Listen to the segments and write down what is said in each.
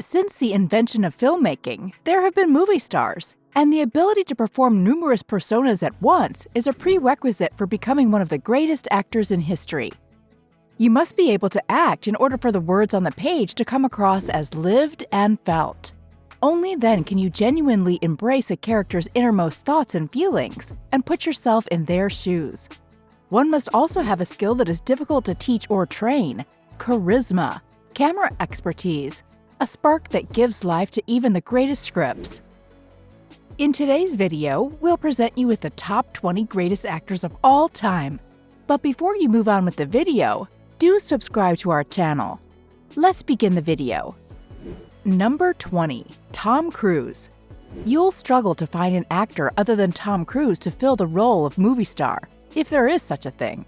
Since the invention of filmmaking, there have been movie stars, and the ability to perform numerous personas at once is a prerequisite for becoming one of the greatest actors in history. You must be able to act in order for the words on the page to come across as lived and felt. Only then can you genuinely embrace a character's innermost thoughts and feelings and put yourself in their shoes. One must also have a skill that is difficult to teach or train: charisma, camera expertise, a spark that gives life to even the greatest scripts. In today's video, we'll present you with the top 20 greatest actors of all time. But before you move on with the video, do subscribe to our channel. Let's begin the video. Number 20. Tom Cruise. You'll struggle to find an actor other than Tom Cruise to fill the role of movie star, if there is such a thing.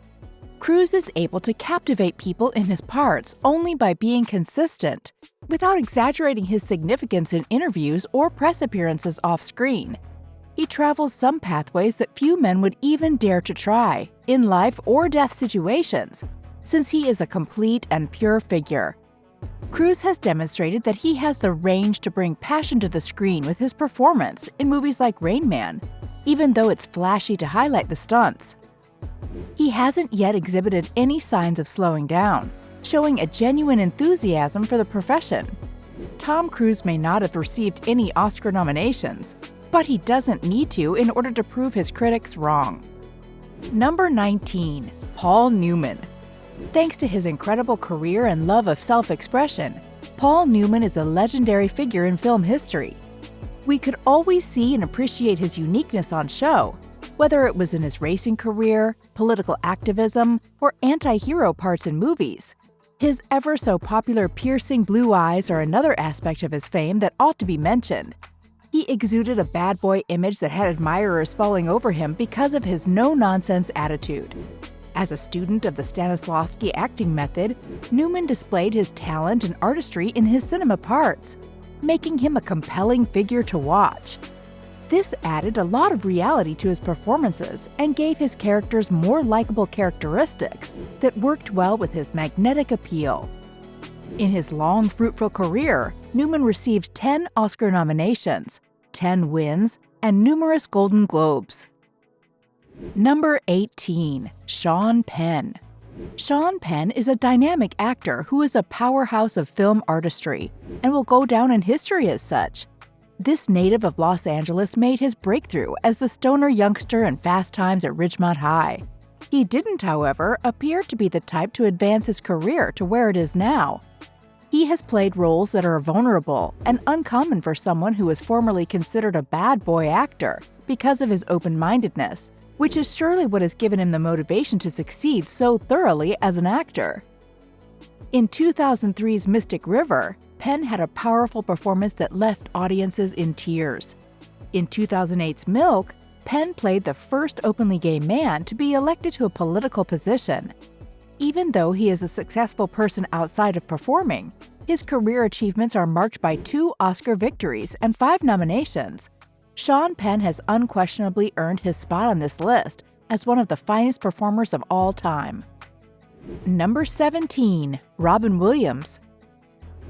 Cruise is able to captivate people in his parts only by being consistent, without exaggerating his significance in interviews or press appearances off-screen. He travels some pathways that few men would even dare to try, in life or death situations, since he is a complete and pure figure. Cruise has demonstrated that he has the range to bring passion to the screen with his performance in movies like Rain Man, even though it's flashy to highlight the stunts. He hasn't yet exhibited any signs of slowing down, showing a genuine enthusiasm for the profession. Tom Cruise may not have received any Oscar nominations, but he doesn't need to in order to prove his critics wrong. Number 19. Paul Newman. Thanks to his incredible career and love of self-expression, Paul Newman is a legendary figure in film history. We could always see and appreciate his uniqueness on show, whether it was in his racing career, political activism, or anti-hero parts in movies. His ever-so-popular piercing blue eyes are another aspect of his fame that ought to be mentioned. He exuded a bad boy image that had admirers falling over him because of his no-nonsense attitude. As a student of the Stanislavski acting method, Newman displayed his talent and artistry in his cinema parts, making him a compelling figure to watch. This added a lot of reality to his performances and gave his characters more likable characteristics that worked well with his magnetic appeal. In his long, fruitful career, Newman received 10 Oscar nominations, 10 wins, and numerous Golden Globes. Number 18. Sean Penn. Sean Penn is a dynamic actor who is a powerhouse of film artistry and will go down in history as such. This native of Los Angeles made his breakthrough as the stoner youngster in Fast Times at Ridgemont High. He didn't, however, appear to be the type to advance his career to where it is now. He has played roles that are vulnerable and uncommon for someone who was formerly considered a bad boy actor because of his open-mindedness, which is surely what has given him the motivation to succeed so thoroughly as an actor. In 2003's Mystic River, Penn had a powerful performance that left audiences in tears. In 2008's Milk, Penn played the first openly gay man to be elected to a political position. Even though he is a successful person outside of performing, his career achievements are marked by 2 Oscar victories and 5 nominations. Sean Penn has unquestionably earned his spot on this list as one of the finest performers of all time. Number 17. Robin Williams.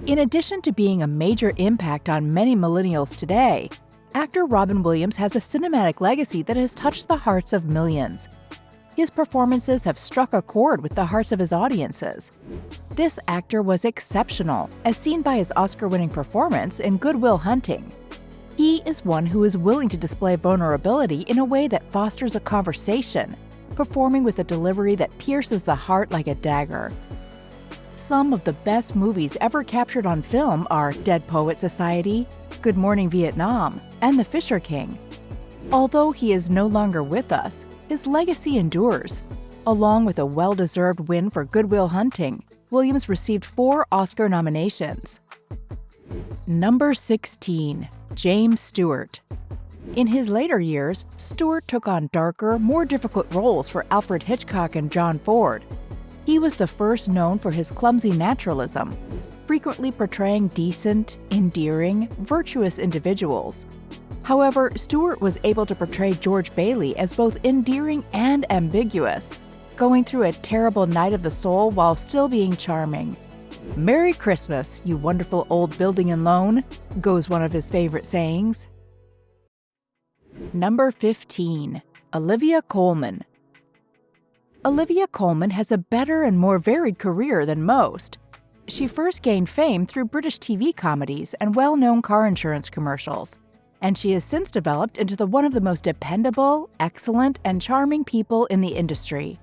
In addition to being a major impact on many millennials today, actor Robin Williams has a cinematic legacy that has touched the hearts of millions. His performances have struck a chord with the hearts of his audiences. This actor was exceptional, as seen by his Oscar-winning performance in Good Will Hunting. He is one who is willing to display vulnerability in a way that fosters a conversation, performing with a delivery that pierces the heart like a dagger. Some of the best movies ever captured on film are Dead Poet Society, Good Morning Vietnam, and The Fisher King. Although he is no longer with us, his legacy endures. Along with a well-deserved win for Good Will Hunting, Williams received 4 Oscar nominations. Number 16. James Stewart. In his later years, Stewart took on darker, more difficult roles for Alfred Hitchcock and John Ford. He was the first known for his clumsy naturalism, frequently portraying decent, endearing, virtuous individuals. However, Stewart was able to portray George Bailey as both endearing and ambiguous, going through a terrible night of the soul while still being charming. "Merry Christmas, you wonderful old building and loan," goes one of his favorite sayings. Number 15. Olivia Colman. Olivia Colman has a better and more varied career than most. She first gained fame through British TV comedies and well-known car insurance commercials, and she has since developed into one of the most dependable, excellent, and charming people in the industry.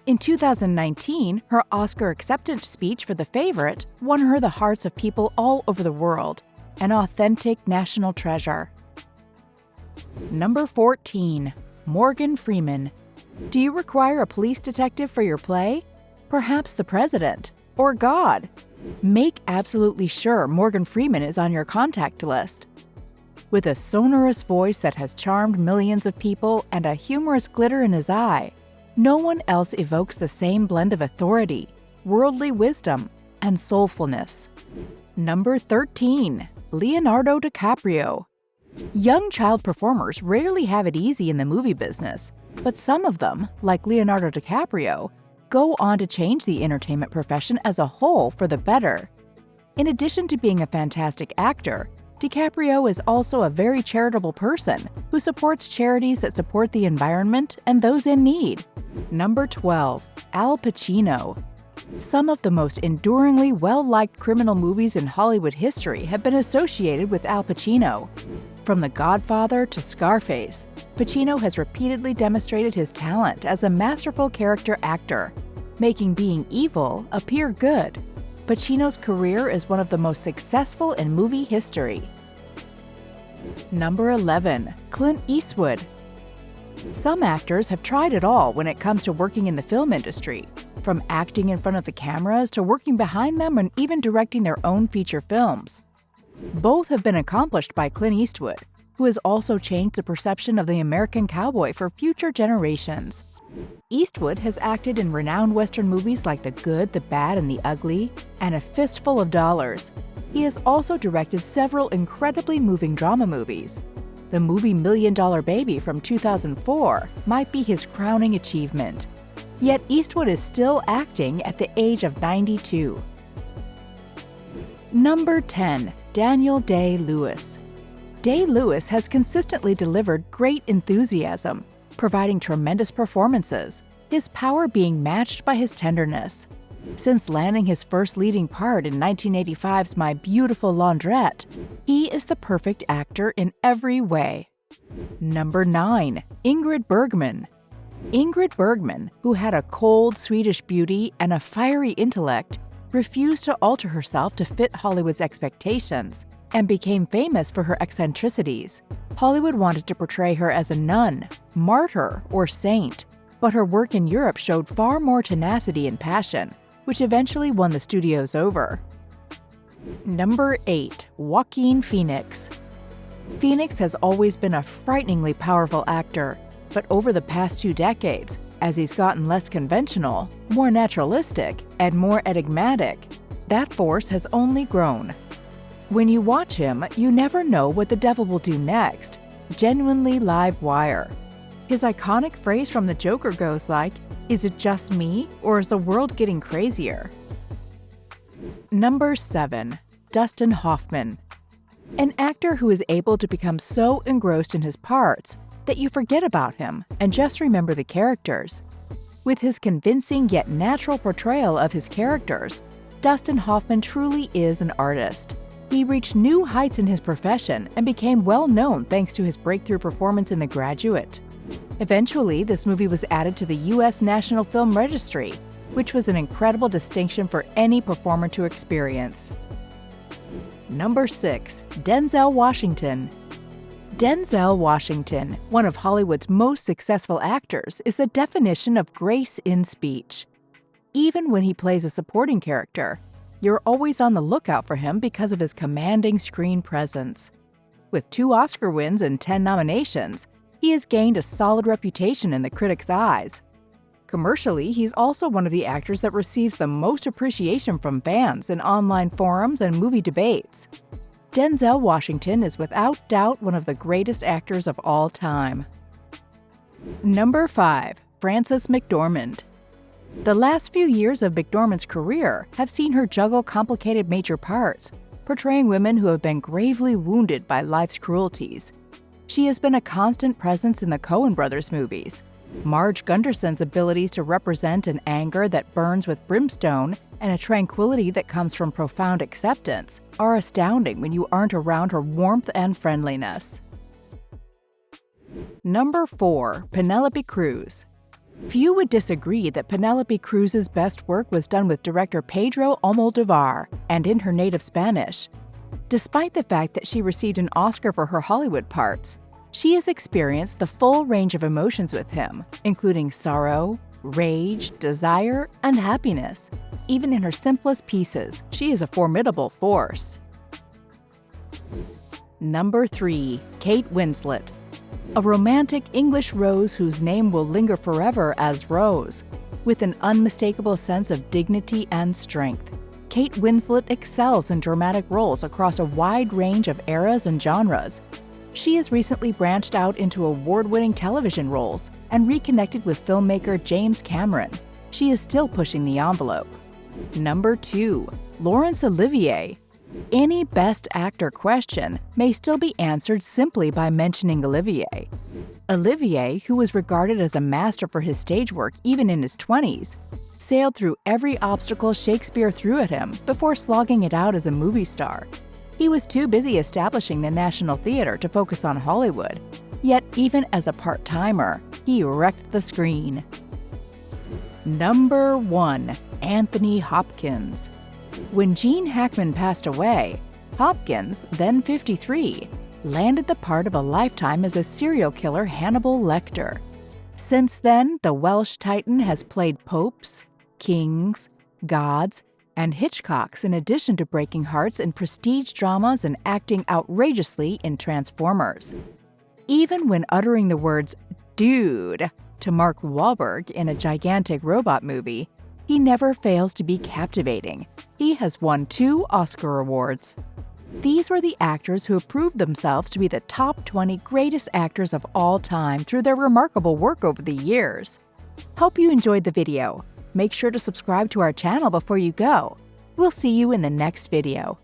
In 2019, her Oscar acceptance speech for The Favorite won her the hearts of people all over the world, an authentic national treasure. Number 14. Morgan Freeman. Do you require a police detective for your play? Perhaps the president? Or God? Make absolutely sure Morgan Freeman is on your contact list. With a sonorous voice that has charmed millions of people and a humorous glitter in his eye, no one else evokes the same blend of authority, worldly wisdom, and soulfulness. Number 13. Leonardo DiCaprio. Young child performers rarely have it easy in the movie business, but some of them, like Leonardo DiCaprio, go on to change the entertainment profession as a whole for the better. In addition to being a fantastic actor, DiCaprio is also a very charitable person who supports charities that support the environment and those in need. Number 12. Al Pacino. Some of the most enduringly well-liked criminal movies in Hollywood history have been associated with Al Pacino. From The Godfather to Scarface, Pacino has repeatedly demonstrated his talent as a masterful character actor, making being evil appear good. Pacino's career is one of the most successful in movie history. Number 11. Clint Eastwood. Some actors have tried it all when it comes to working in the film industry, from acting in front of the cameras to working behind them and even directing their own feature films. Both have been accomplished by Clint Eastwood, who has also changed the perception of the American cowboy for future generations. Eastwood has acted in renowned Western movies like The Good, the Bad, and the Ugly, and A Fistful of Dollars. He has also directed several incredibly moving drama movies. The movie $1 Million Baby from 2004 might be his crowning achievement. Yet Eastwood is still acting at the age of 92. Number 10. Daniel Day-Lewis. Day-Lewis has consistently delivered great enthusiasm, providing tremendous performances, his power being matched by his tenderness. Since landing his first leading part in 1985's My Beautiful Laundrette, he is the perfect actor in every way. Number 9. Ingrid Bergman. Ingrid Bergman, who had a cold Swedish beauty and a fiery intellect, refused to alter herself to fit Hollywood's expectations and became famous for her eccentricities. Hollywood wanted to portray her as a nun, martyr, or saint, but her work in Europe showed far more tenacity and passion, which eventually won the studios over. Number 8. Joaquin Phoenix. Phoenix has always been a frighteningly powerful actor, but over the past 2 decades, as he's gotten less conventional, more naturalistic, and more enigmatic, that force has only grown. When you watch him, you never know what the devil will do next. Genuinely live wire. His iconic phrase from The Joker goes like, "Is it just me, or is the world getting crazier?" Number 7. Dustin Hoffman. An actor who is able to become so engrossed in his parts that you forget about him and just remember the characters. With his convincing yet natural portrayal of his characters, Dustin Hoffman truly is an artist. He reached new heights in his profession and became well known thanks to his breakthrough performance in The Graduate. Eventually, this movie was added to the U.S. National Film Registry, which was an incredible distinction for any performer to experience. Number 6. Denzel Washington. Denzel Washington, one of Hollywood's most successful actors, is the definition of grace in speech. Even when he plays a supporting character, you're always on the lookout for him because of his commanding screen presence. With 2 Oscar wins and 10 nominations, he has gained a solid reputation in the critics' eyes. Commercially, he's also one of the actors that receives the most appreciation from fans in online forums and movie debates. Denzel Washington is without doubt one of the greatest actors of all time. Number 5. Frances McDormand. The last few years of McDormand's career have seen her juggle complicated major parts, portraying women who have been gravely wounded by life's cruelties. She has been a constant presence in the Coen brothers movies. Marge Gunderson's abilities to represent an anger that burns with brimstone and a tranquility that comes from profound acceptance are astounding when you aren't around her warmth and friendliness. Number 4. Penelope Cruz. Few would disagree that Penelope Cruz's best work was done with director Pedro Almodóvar and in her native Spanish. Despite the fact that she received an Oscar for her Hollywood parts, she has experienced the full range of emotions with him, including sorrow, rage, desire, and happiness. Even in her simplest pieces, she is a formidable force. Number 3. Kate Winslet. A romantic English rose whose name will linger forever as Rose. With an unmistakable sense of dignity and strength, Kate Winslet excels in dramatic roles across a wide range of eras and genres. She has recently branched out into award-winning television roles and reconnected with filmmaker James Cameron. She is still pushing the envelope. Number 2. Laurence Olivier. Any Best Actor question may still be answered simply by mentioning Olivier. Olivier, who was regarded as a master for his stage work even in his 20s, sailed through every obstacle Shakespeare threw at him before slogging it out as a movie star. He was too busy establishing the National Theatre to focus on Hollywood, yet even as a part-timer, he wrecked the screen. Number 1. Anthony Hopkins. When Gene Hackman passed away, Hopkins, then 53, landed the part of a lifetime as a serial killer Hannibal Lecter. Since then, the Welsh Titan has played popes, kings, gods, and Hitchcocks in addition to breaking hearts in prestige dramas and acting outrageously in Transformers. Even when uttering the words "dude" to Mark Wahlberg in a gigantic robot movie, he never fails to be captivating. He has won 2 Oscar awards. These were the actors who have proved themselves to be the top 20 greatest actors of all time through their remarkable work over the years. Hope you enjoyed the video. Make sure to subscribe to our channel before you go. We'll see you in the next video.